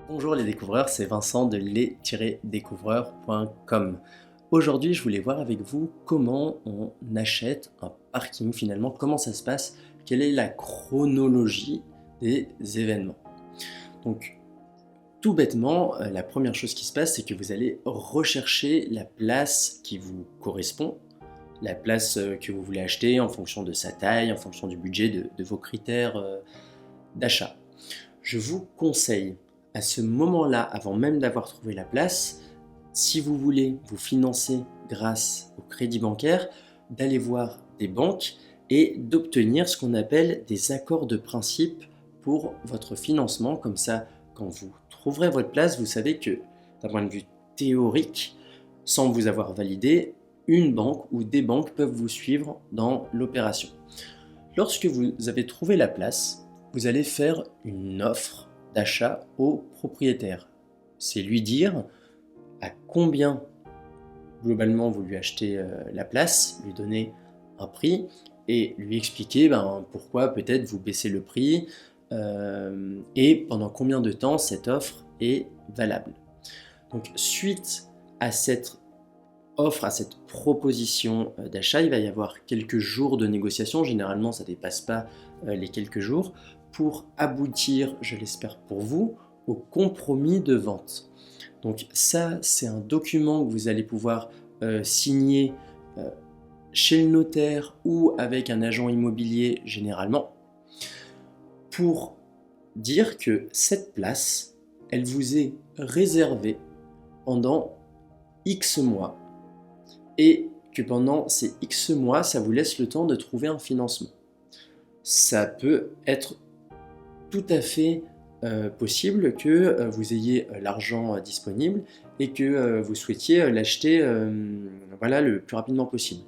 Bonjour les découvreurs, c'est Vincent de les-découvreurs.com. Aujourd'hui, je voulais voir avec vous comment on achète un parking finalement, comment ça se passe, quelle est la chronologie des événements. Donc, tout bêtement, la première chose qui se passe, c'est que vous allez rechercher la place qui vous correspond, la place que vous voulez acheter en fonction de sa taille, en fonction du budget, de vos critères d'achat. Je vous conseille à ce moment-là, avant même d'avoir trouvé la place, si vous voulez vous financer grâce au crédit bancaire, d'aller voir des banques et d'obtenir ce qu'on appelle des accords de principe pour votre financement. Comme ça, quand vous trouverez votre place, vous savez que d'un point de vue théorique, sans vous avoir validé, une banque ou des banques peuvent vous suivre dans l'opération. Lorsque vous avez trouvé la place, vous allez faire une offre d'achat au propriétaire. C'est lui dire à combien globalement vous lui achetez la place, lui donner un prix et lui expliquer pourquoi peut-être vous baissez le prix et pendant combien de temps cette offre est valable. Donc suite à cette offre, à cette proposition d'achat, il va y avoir quelques jours de négociation, généralement ça ne dépasse pas les quelques jours, pour aboutir, je l'espère pour vous, au compromis de vente. Donc ça, c'est un document que vous allez pouvoir signer chez le notaire ou avec un agent immobilier généralement, pour dire que cette place, elle vous est réservée pendant X mois et que pendant ces X mois, ça vous laisse le temps de trouver un financement. Ça peut être tout à fait possible que vous ayez l'argent disponible et que vous souhaitiez l'acheter le plus rapidement possible.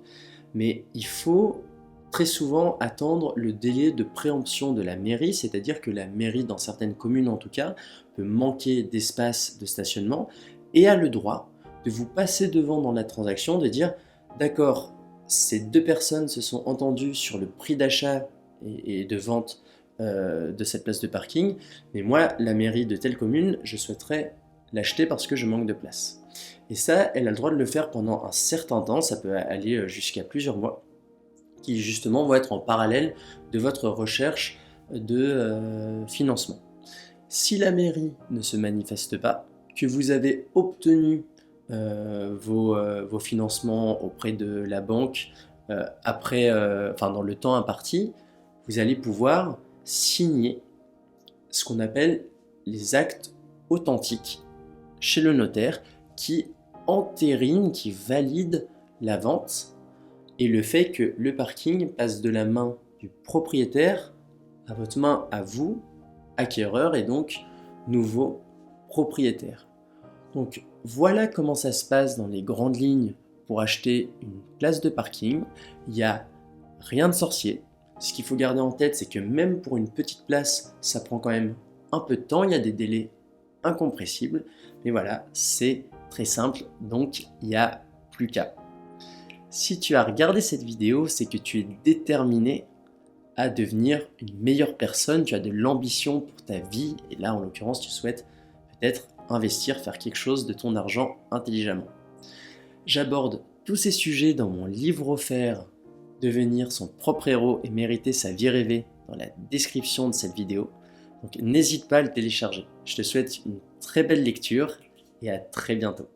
Mais il faut très souvent attendre le délai de préemption de la mairie, c'est-à-dire que la mairie, dans certaines communes en tout cas, peut manquer d'espace de stationnement et a le droit de vous passer devant dans la transaction, de dire d'accord, ces deux personnes se sont entendues sur le prix d'achat et de vente de cette place de parking, mais moi, la mairie de telle commune, je souhaiterais l'acheter parce que je manque de place. Et ça, elle a le droit de le faire pendant un certain temps, ça peut aller jusqu'à plusieurs mois, qui justement vont être en parallèle de votre recherche de financement. Si la mairie ne se manifeste pas, que vous avez obtenu vos financements auprès de la banque dans le temps imparti, vous allez pouvoir signer ce qu'on appelle les actes authentiques chez le notaire qui entérinent, qui valident la vente et le fait que le parking passe de la main du propriétaire à votre main à vous, acquéreur et donc nouveau propriétaire. Donc voilà comment ça se passe dans les grandes lignes pour acheter une place de parking. Il n'y a rien de sorcier. Ce qu'il faut garder en tête, c'est que même pour une petite place, ça prend quand même un peu de temps. Il y a des délais incompressibles. Mais voilà, c'est très simple, donc il n'y a plus qu'à. Si tu as regardé cette vidéo, c'est que tu es déterminé à devenir une meilleure personne. Tu as de l'ambition pour ta vie. Et là, en l'occurrence, tu souhaites peut-être investir, faire quelque chose de ton argent intelligemment. J'aborde tous ces sujets dans mon livre offert Devenir son propre héros et mériter sa vie rêvée dans la description de cette vidéo. Donc n'hésite pas à le télécharger. Je te souhaite une très belle lecture et à très bientôt.